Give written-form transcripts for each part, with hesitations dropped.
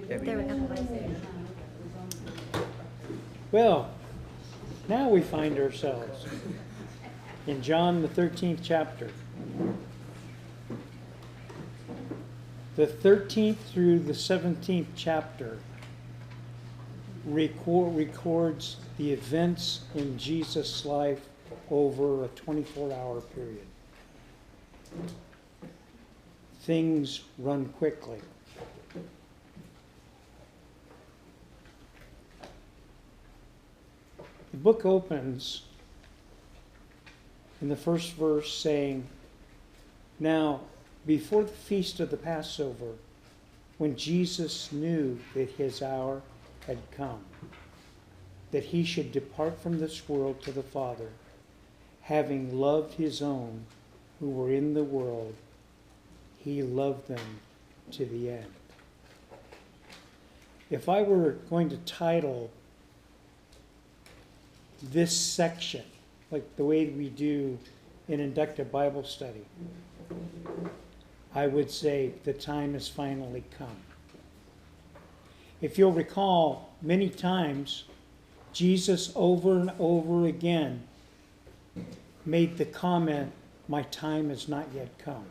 There we go. Well, now we find ourselves in John the 13th chapter. The 13th through the 17th chapter records the events in Jesus' life over a 24-hour period. Things run quickly. The book opens in the first verse saying, "Now, before the feast of the Passover, when Jesus knew that his hour had come, that he should depart from this world to the Father, having loved his own who were in the world, he loved them to the end." If I were going to title this section, like the way we do in inductive Bible study, I would say the time has finally come. If you'll recall, many times Jesus over and over again made the comment, "My time has not yet come.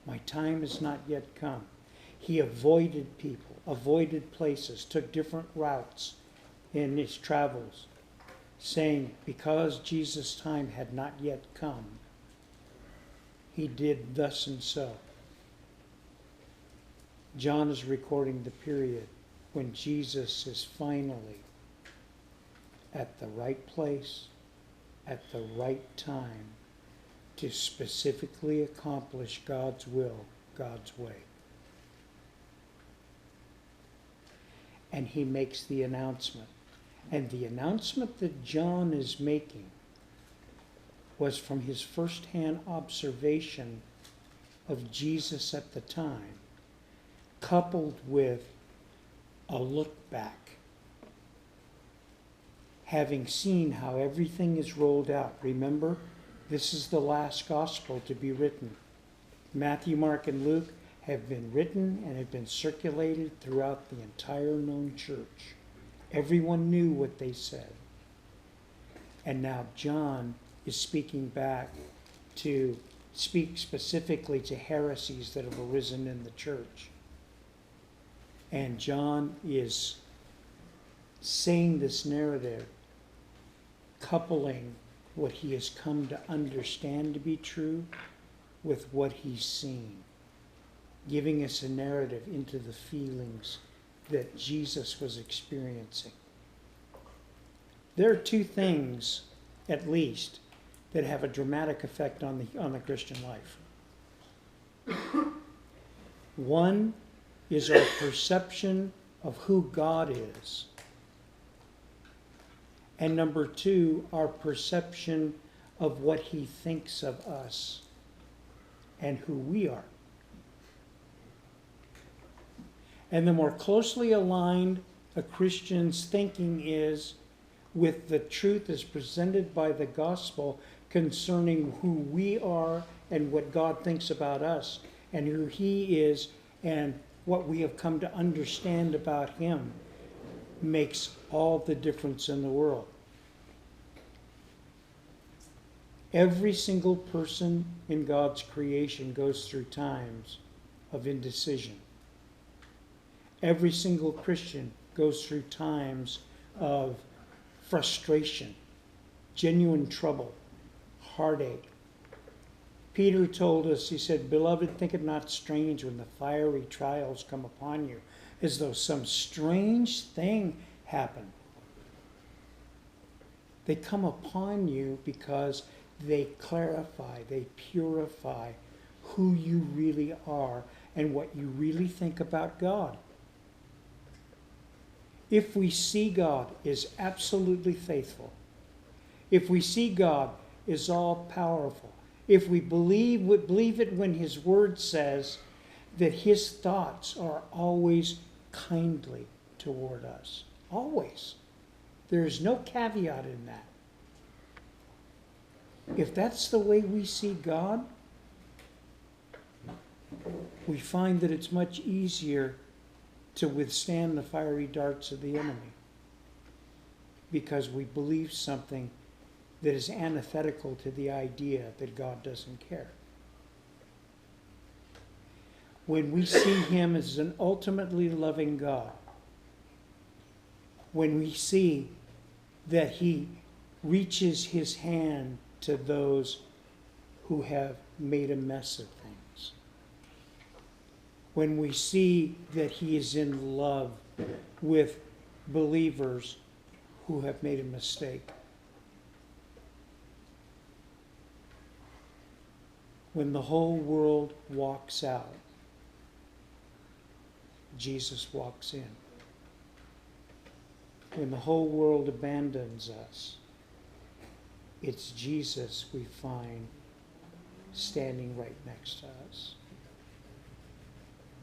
My time has not yet come." He avoided people, avoided places, took different routes in his travels, saying because Jesus' time had not yet come, he did thus and so. John is recording the period when Jesus is finally at the right place, at the right time, to specifically accomplish God's will, God's way. And he makes the announcement. And the announcement that John is making was from his firsthand observation of Jesus at the time, coupled with a look back. Having seen how everything is rolled out. Remember, this is the last gospel to be written. Matthew, Mark, and Luke have been written and have been circulated throughout the entire known church. Everyone knew what they said. And now John is speaking back to speak specifically to heresies that have arisen in the church. And John is saying this narrative, coupling what he has come to understand to be true with what he's seen, giving us a narrative into the feelings that Jesus was experiencing. There are two things, at least, that have a dramatic effect on the Christian life. One is our perception of who God is. And number two, our perception of what he thinks of us and who we are. And the more closely aligned a Christian's thinking is with the truth as presented by the gospel concerning who we are and what God thinks about us and who he is and what we have come to understand about him, makes all the difference in the world. Every single person in God's creation goes through times of indecision. Every single Christian goes through times of frustration, genuine trouble, heartache. Peter told us, he said, "Beloved, think it not strange when the fiery trials come upon you, as though some strange thing happened." They come upon you because they clarify, they purify who you really are and what you really think about God. If we see God is absolutely faithful, if we see God is all powerful, if we believe it when his word says that his thoughts are always kindly toward us, always. There is no caveat in that. If that's the way we see God, we find that it's much easier to withstand the fiery darts of the enemy because we believe something that is antithetical to the idea that God doesn't care. When we see him as an ultimately loving God, when we see that he reaches his hand to those who have made a mess of things, when we see that he is in love with believers who have made a mistake, when the whole world walks out, Jesus walks in. When the whole world abandons us, it's Jesus we find standing right next to us.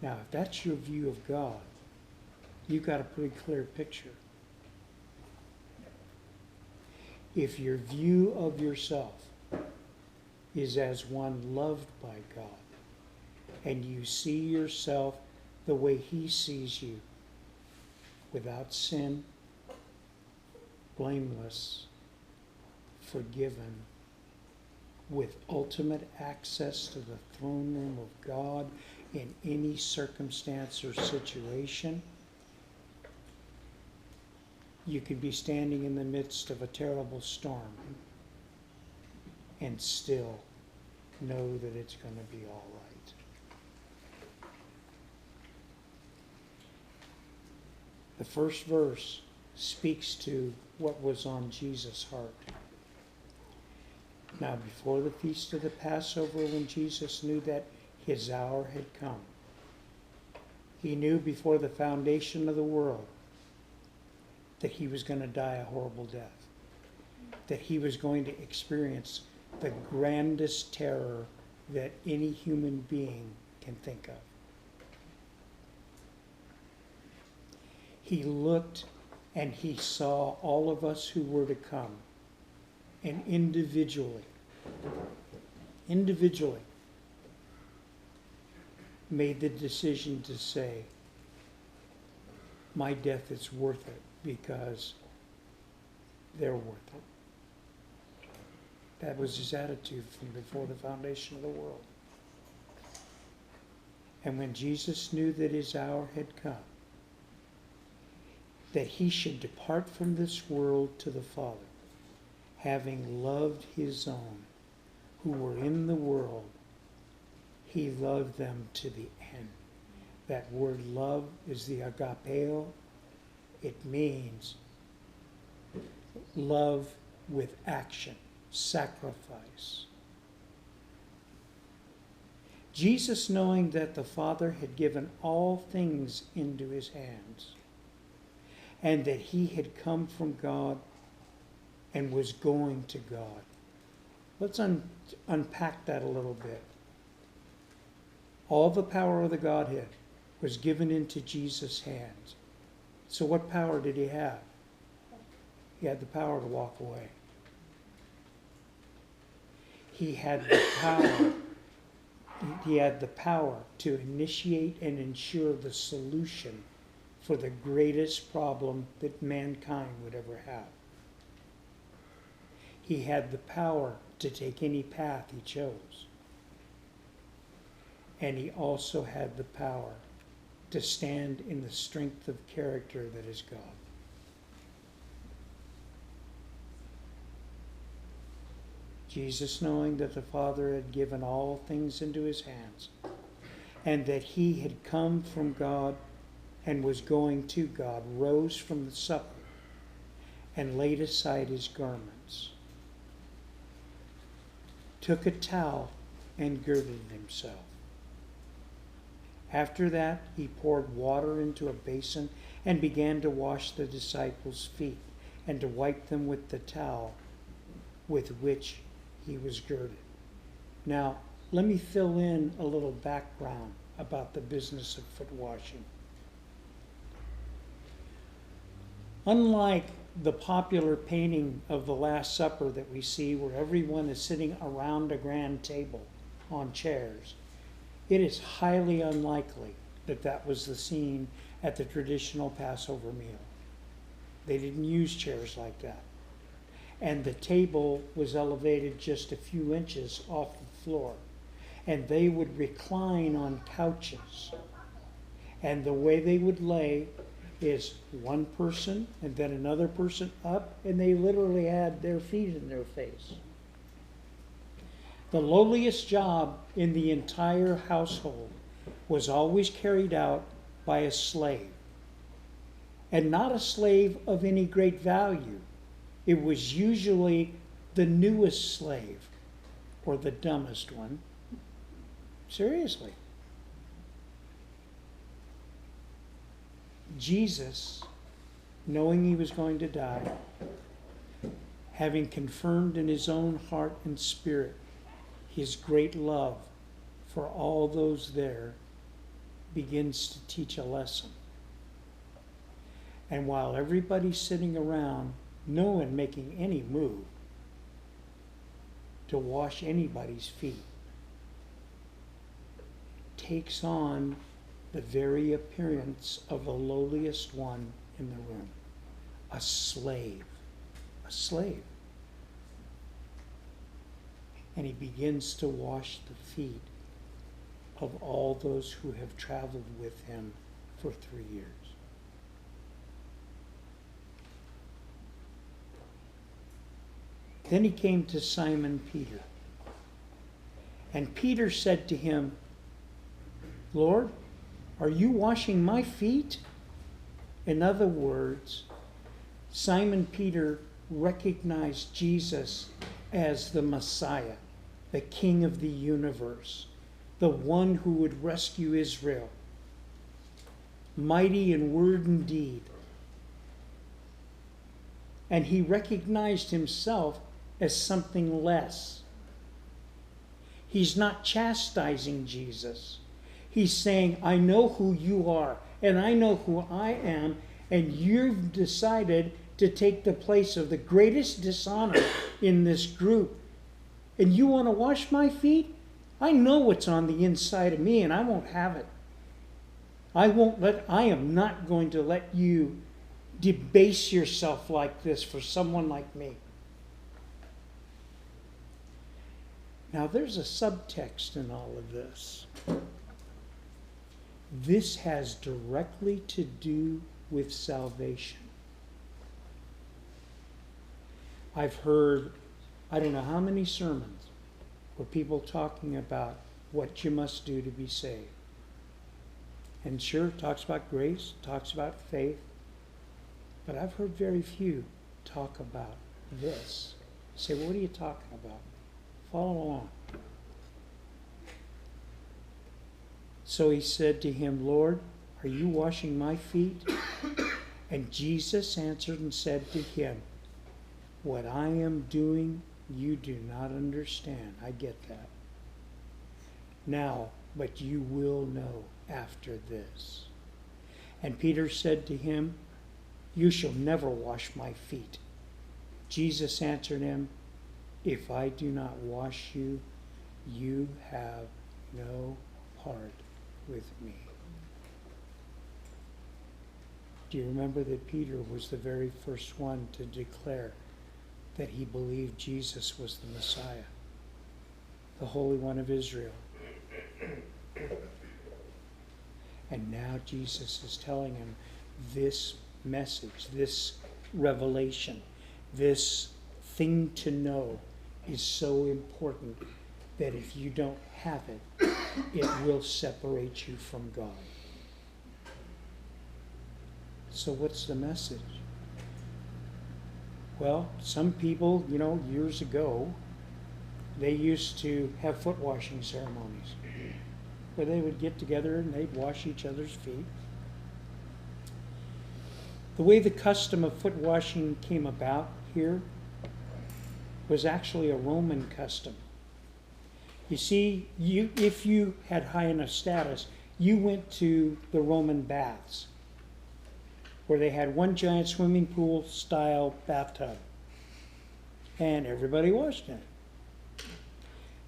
Now, if that's your view of God, you've got a pretty clear picture. If your view of yourself is as one loved by God, and you see yourself the way he sees you, without sin, blameless, forgiven, with ultimate access to the throne room of God in any circumstance or situation, you could be standing in the midst of a terrible storm and still know that it's going to be all right. The first verse speaks to what was on Jesus' heart. Now, before the feast of the Passover, when Jesus knew that his hour had come, he knew before the foundation of the world that he was going to die a horrible death, that he was going to experience the grandest terror that any human being can think of. He looked and he saw all of us who were to come, and individually made the decision to say, my death is worth it because they're worth it. That was his attitude from before the foundation of the world. And when Jesus knew that his hour had come, that he should depart from this world to the Father, having loved his own who were in the world, he loved them to the end. That word love is the agapeo. It means love with action, sacrifice. Jesus, knowing that the Father had given all things into his hands, and that he had come from God and was going to God. Let's unpack that a little bit. All the power of the Godhead was given into Jesus' hands. So what power did he have? He had the power to walk away. He had the power. He had the power to initiate and ensure the solution for the greatest problem that mankind would ever have. He had the power to take any path he chose. And he also had the power to stand in the strength of character that is God. Jesus, knowing that the Father had given all things into his hands, and that he had come from God and was going to God, rose from the supper and laid aside his garments, took a towel and girded himself. After that, he poured water into a basin and began to wash the disciples' feet and to wipe them with the towel with which he was girded. Now, let me fill in a little background about the business of foot washing. Unlike the popular painting of the Last Supper that we see where everyone is sitting around a grand table on chairs, It is highly unlikely that that was the scene at the traditional Passover meal. They didn't use chairs like that. And the table was elevated just a few inches off the floor. And they would recline on couches. And the way they would lay is one person and then another person up, and they literally had their feet in their face. The lowliest job in the entire household was always carried out by a slave. And not a slave of any great value. It was usually the newest slave or the dumbest one. Seriously. Jesus, knowing he was going to die, having confirmed in his own heart and spirit his great love for all those there, begins to teach a lesson. And while everybody's sitting around, no one making any move to wash anybody's feet, takes on the very appearance of the lowliest one in the room, a slave. A slave. And he begins to wash the feet of all those who have traveled with him for 3 years. Then he came to Simon Peter. And Peter said to him, Lord, are you washing my feet? In other words, Simon Peter recognized Jesus as the Messiah, the King of the universe, the one who would rescue Israel, mighty in word and deed. And he recognized himself as something less. He's not chastising Jesus. He's saying, I know who you are, and I know who I am, and you've decided to take the place of the greatest dishonor in this group. And you want to wash my feet? I know what's on the inside of me, and I won't have it. I am not going to let you debase yourself like this for someone like me. Now, there's a subtext in all of this. This has directly to do with salvation. I've heard, I don't know how many sermons where people talking about what you must do to be saved. And sure, it talks about grace, talks about faith, but I've heard very few talk about this. Say, well, what are you talking about? Follow along. So he said to him, Lord, are you washing my feet? And Jesus answered and said to him, what I am doing, you do not understand. I get that. Now, but you will know after this. And Peter said to him, you shall never wash my feet. Jesus answered him, if I do not wash you, you have no part with me. Do you remember that Peter was the very first one to declare that he believed Jesus was the Messiah, the Holy One of Israel? And now Jesus is telling him this message, this revelation, this thing to know is so important that if you don't have it, it will separate you from God. So what's the message? Well, some people, years ago, they used to have foot washing ceremonies where they would get together and they'd wash each other's feet. The way the custom of foot washing came about here was actually a Roman custom. You see, if you had high enough status, you went to the Roman baths, where they had one giant swimming pool style bathtub, and everybody washed in it.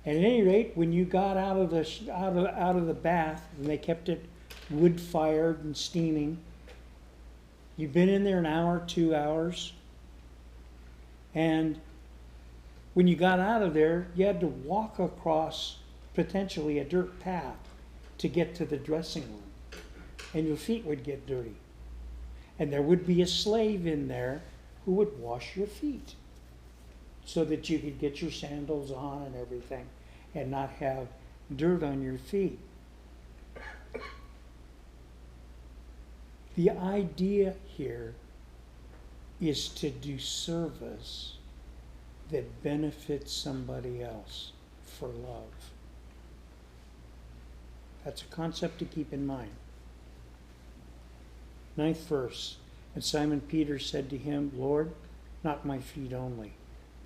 And at any rate, when you got out of the bath, and they kept it wood fired and steaming, you've been in there an hour, 2 hours, and when you got out of there, you had to walk across potentially a dirt path to get to the dressing room, and your feet would get dirty. And there would be a slave in there who would wash your feet so that you could get your sandals on and everything and not have dirt on your feet. The idea here is to do service that benefits somebody else for love. That's a concept to keep in mind. 9th verse. And Simon Peter said to him, Lord, not my feet only,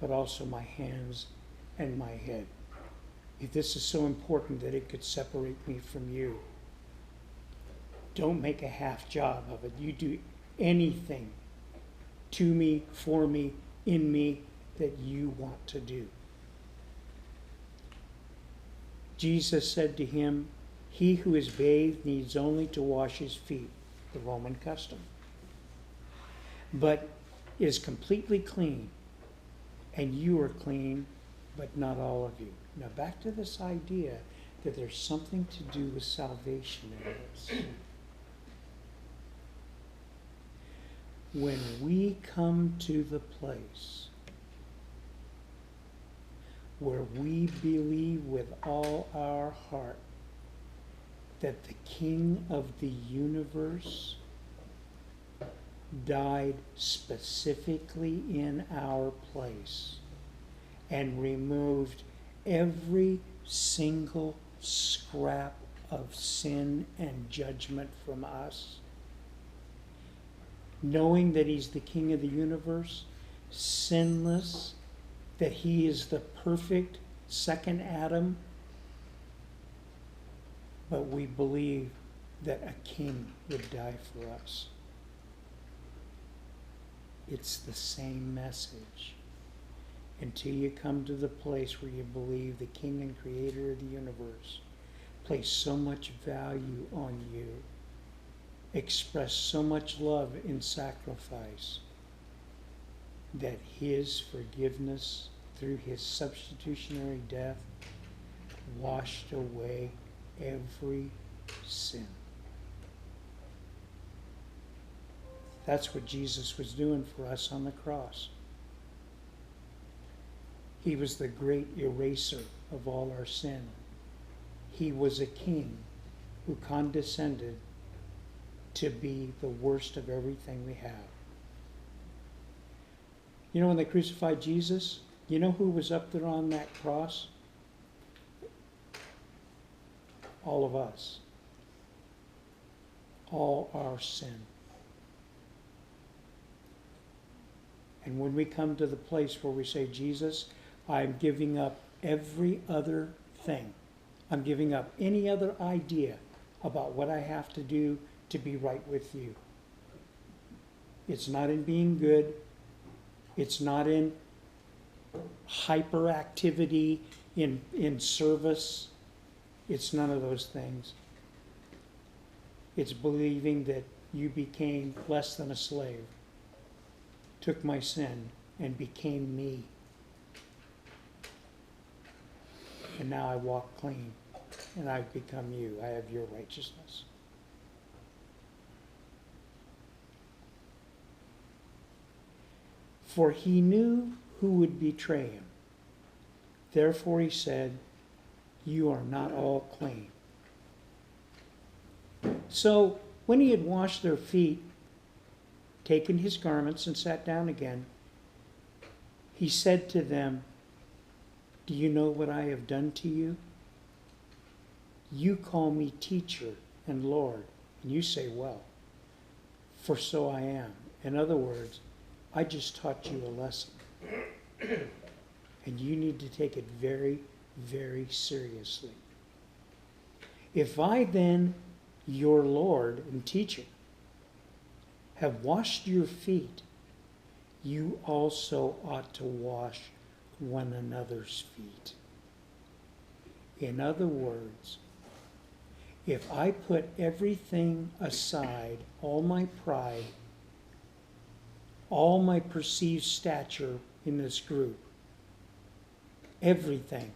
but also my hands and my head. If this is so important that it could separate me from you, don't make a half job of it. You do anything to me, for me, in me that you want to do. Jesus said to him, he who is bathed needs only to wash his feet, the Roman custom, but is completely clean, and you are clean, but not all of you. Now back to this idea that there's something to do with salvation in this. When we come to the place where we believe with all our heart that the King of the universe died specifically in our place and removed every single scrap of sin and judgment from us, knowing that he's the King of the universe, sinless, that he is the perfect second Adam, but we believe that a king would die for us. It's the same message. Until you come to the place where you believe the King and Creator of the universe placed so much value on you, expressed so much love in sacrifice, that his forgiveness through his substitutionary death washed away every sin. That's what Jesus was doing for us on the cross. He was the great eraser of all our sin. He was a king who condescended to be the worst of everything we have. You know, when they crucified Jesus, you know who was up there on that cross? All of us. All our sin. And when we come to the place where we say, Jesus, I'm giving up every other thing. I'm giving up any other idea about what I have to do to be right with you. It's not in being good. It's not in hyperactivity, in service. It's none of those things. It's believing that you became less than a slave, took my sin, and became me. And now I walk clean, and I've become you. I have your righteousness. For he knew who would betray him. Therefore he said, you are not all clean. So when he had washed their feet, taken his garments and sat down again, he said to them, do you know what I have done to you? You call me teacher and Lord, and you say, well, for so I am. In other words, I just taught you a lesson. And you need to take it very, very seriously. If I then, your Lord and teacher, have washed your feet, you also ought to wash one another's feet. In other words, if I put everything aside, all my pride, all my perceived stature in this group, everything,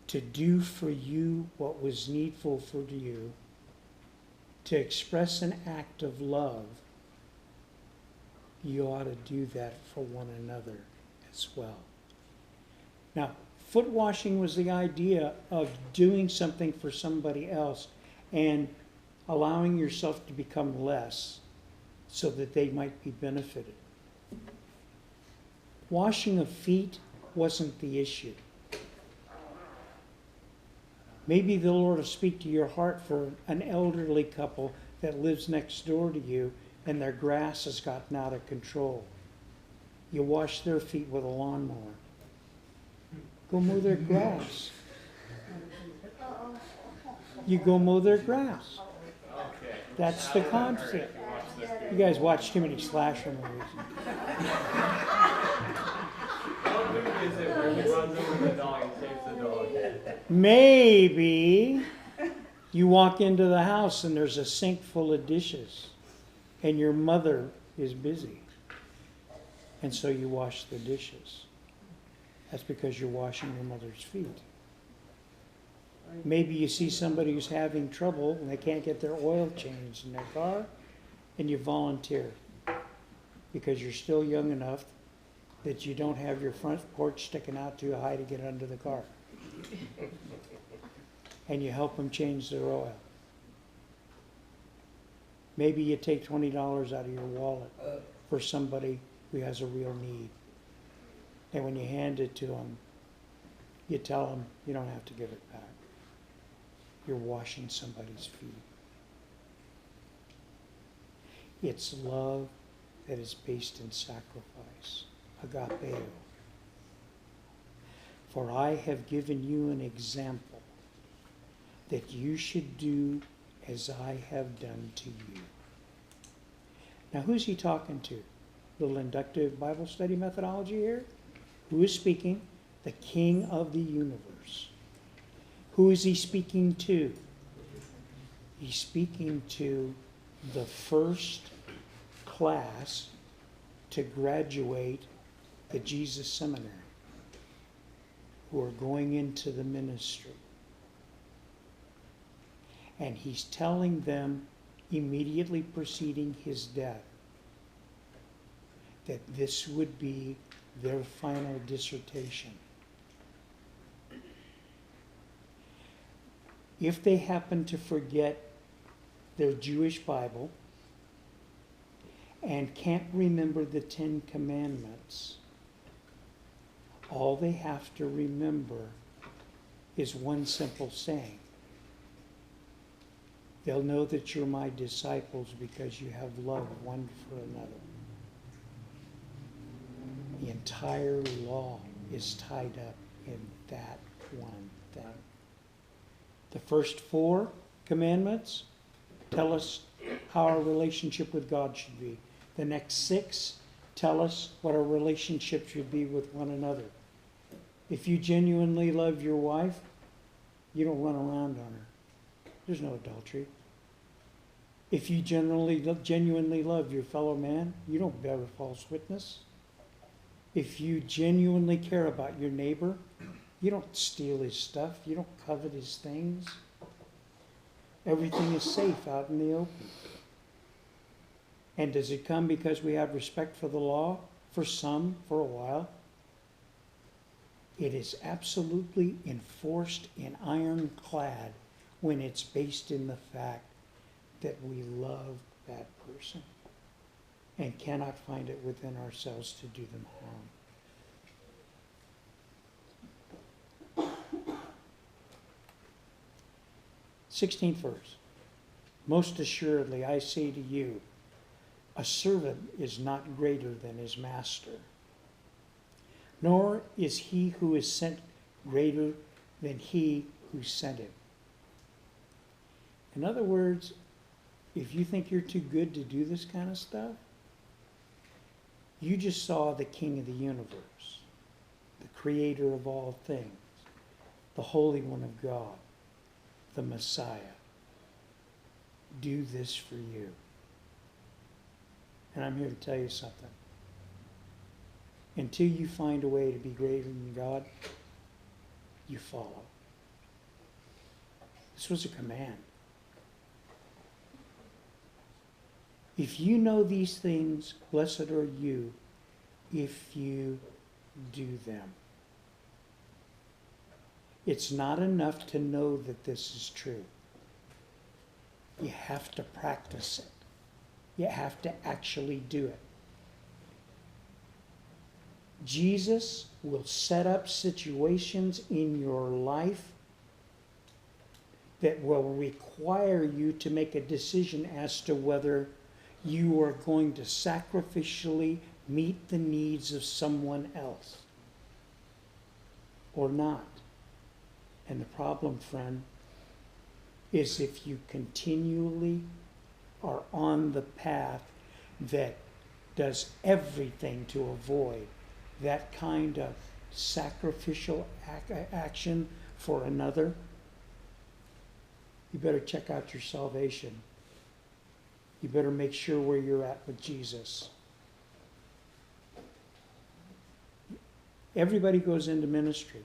to do for you what was needful for you, to express an act of love, you ought to do that for one another as well. Now, foot washing was the idea of doing something for somebody else and allowing yourself to become less so that they might be benefited. Washing of feet wasn't the issue. Maybe the Lord will speak to your heart for an elderly couple that lives next door to you and their grass has gotten out of control. You wash their feet with a lawnmower. Go mow their grass. You go mow their grass. That's the concept. You guys watch too many slasher movies. What movie is it where he runs over the dog and saves the dog? Maybe you walk into the house and there's a sink full of dishes and your mother is busy. And so you wash the dishes. That's because you're washing your mother's feet. Maybe you see somebody who's having trouble and they can't get their oil changed in their car, and you volunteer because you're still young enough that you don't have your front porch sticking out too high to get under the car. And you help them change their oil. Maybe you take $20 out of your wallet for somebody who has a real need. And when you hand it to them, you tell them you don't have to give it back. You're washing somebody's feet. It's love that is based in sacrifice, agapeo. For I have given you an example that you should do as I have done to you. Now, who's he talking to? Little inductive Bible study methodology here. Who is speaking? The King of the universe. Who is he speaking to? He's speaking to the first class to graduate the Jesus Seminary, who are going into the ministry. And he's telling them immediately preceding his death that this would be their final dissertation. If they happen to forget their Jewish Bible and can't remember the 10 Commandments, all they have to remember is one simple saying. They'll know that you're my disciples because you have love one for another. The entire law is tied up in that one thing. The first 4 commandments tell us how our relationship with God should be. The next 6 tell us what our relationship should be with one another. If you genuinely love your wife, you don't run around on her. There's no adultery. If you genuinely love your fellow man, you don't bear false witness. If you genuinely care about your neighbor, you don't steal his stuff. You don't covet his things. Everything is safe out in the open. And does it come because we have respect for the law? For some, for a while. It is absolutely enforced and ironclad when it's based in the fact that we love that person and cannot find it within ourselves to do them harm. 16th verse. Most assuredly, I say to you, a servant is not greater than his master, nor is he who is sent greater than he who sent him. In other words, if you think you're too good to do this kind of stuff, you just saw the King of the universe, the creator of all things, the Holy One of God, the Messiah, do this for you. And I'm here to tell you something. Until you find a way to be greater than God, you follow. This was a command. If you know these things, blessed are you if you do them. It's not enough to know that this is true. You have to practice it. You have to actually do it. Jesus will set up situations in your life that will require you to make a decision as to whether you are going to sacrificially meet the needs of someone else or not. And the problem, friend, is if you continually are on the path that does everything to avoid that kind of sacrificial action for another, you better check out your salvation. You better make sure where you're at with Jesus. Everybody goes into ministry.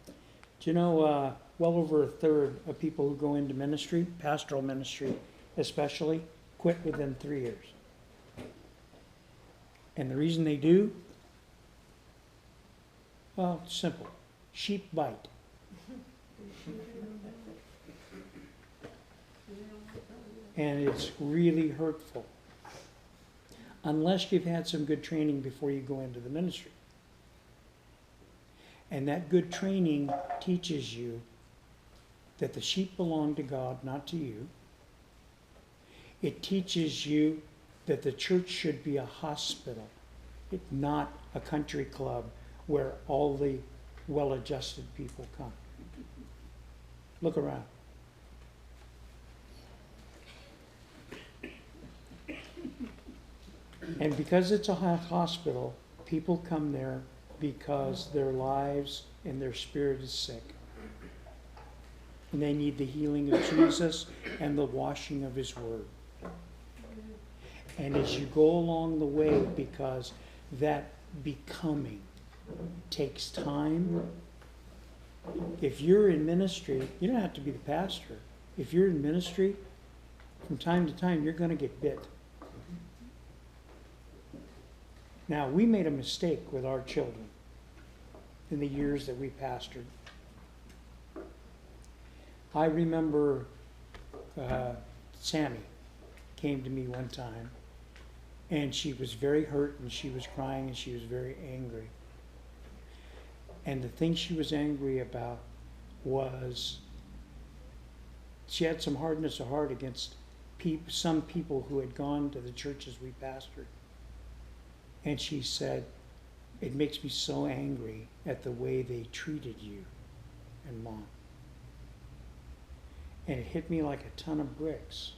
Do you know well over a third of people who go into ministry, pastoral ministry especially, quit within 3 years? And the reason they do? Well, it's simple. Sheep bite. And it's really hurtful. Unless you've had some good training before you go into the ministry. And that good training teaches you that the sheep belong to God, not to you. It teaches you that the church should be a hospital, not a country club where all the well-adjusted people come. Look around. And because it's a hospital, people come there because their lives and their spirit is sick. And they need the healing of Jesus and the washing of His Word. And as you go along the way, because that becoming takes time. If you're in ministry, you don't have to be the pastor. If you're in ministry, from time to time, you're going to get bit. Now, we made a mistake with our children in the years that we pastored. I remember Sammy came to me one time, and she was very hurt, and she was crying, and she was very angry. And the thing she was angry about was she had some hardness of heart against some people who had gone to the churches we pastored. And she said, "It makes me so angry at the way they treated you and Mom." And it hit me like a ton of bricks.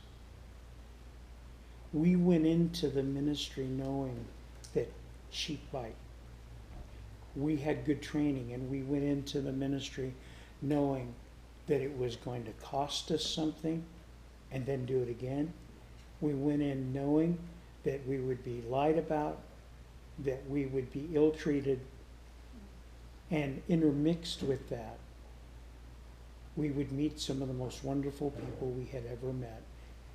We went into the ministry knowing that sheep bite. We had good training, and we went into the ministry knowing that it was going to cost us something and then do it again. We went in knowing that we would be lied about, that we would be ill-treated, and intermixed with that, we would meet some of the most wonderful people we had ever met,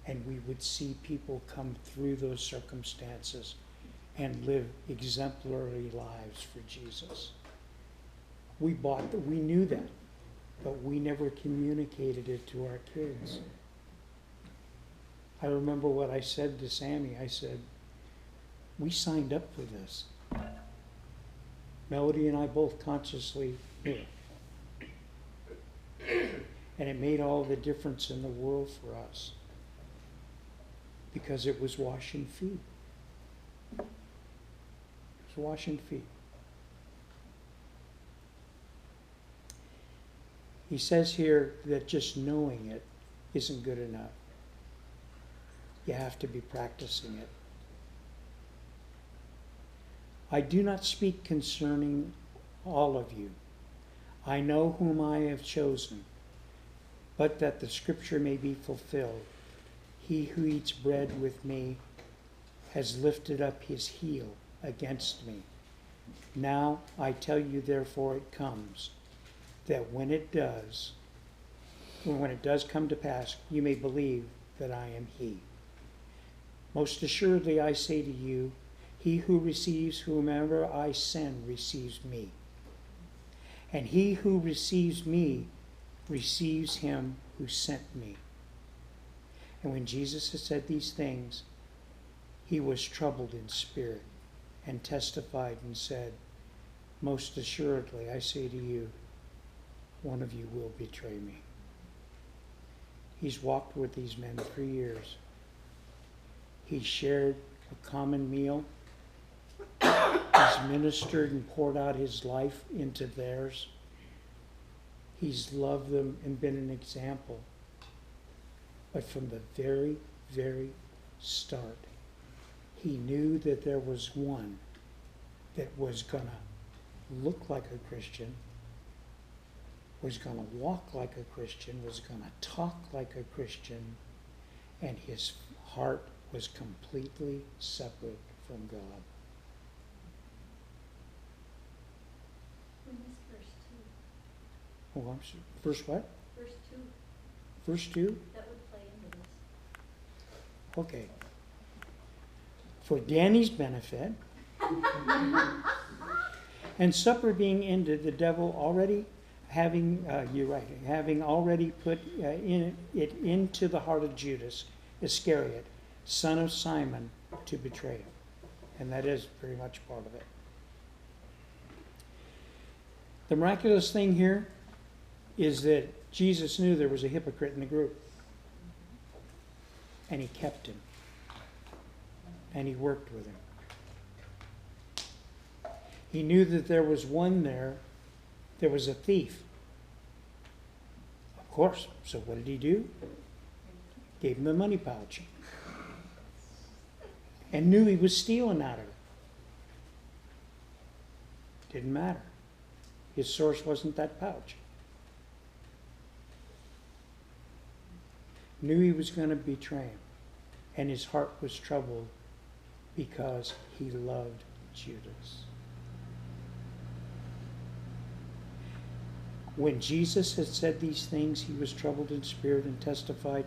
and we would see people come through those circumstances and live exemplary lives for Jesus. We knew that, but we never communicated it to our kids. I remember what I said to Sammy. I said, "We signed up for this." Melody and I both consciously knew it. And it made all the difference in the world for us, because it was washing feet. It was washing feet. He says here that just knowing it isn't good enough. You have to be practicing it. I do not speak concerning all of you. I know whom I have chosen, but that the scripture may be fulfilled. He who eats bread with me has lifted up his heel against me. Now I tell you, therefore it comes, that when it does come to pass, you may believe that I am he. Most assuredly I say to you, he who receives whomever I send receives me. And he who receives me receives him who sent me. And when Jesus had said these things, he was troubled in spirit and testified and said, most assuredly I say to you, one of you will betray me. He's walked with these men 3 years. He shared a common meal. He's ministered and poured out his life into theirs. He's loved them and been an example. But from the very, very start, he knew that there was one that was going to look like a Christian, was going to walk like a Christian, was going to talk like a Christian, and his heart was completely separate from God. When is verse 2? Oh, I'm sorry. Verse what? Verse 2, Verse 2? that would play into this. Okay. For Danny's benefit, and supper being ended, the devil already having already put it into the heart of Judas Iscariot, son of Simon, to betray him. And that is very much part of it. The miraculous thing here is that Jesus knew there was a hypocrite in the group. And he kept him. And he worked with him. He knew that there was one there was a thief. Of course. So what did he do? Gave him the money pouch. And knew he was stealing out of it. Didn't matter. His source wasn't that pouch. Knew he was going to betray him. And his heart was troubled because he loved Judas. When Jesus had said these things, he was troubled in spirit and testified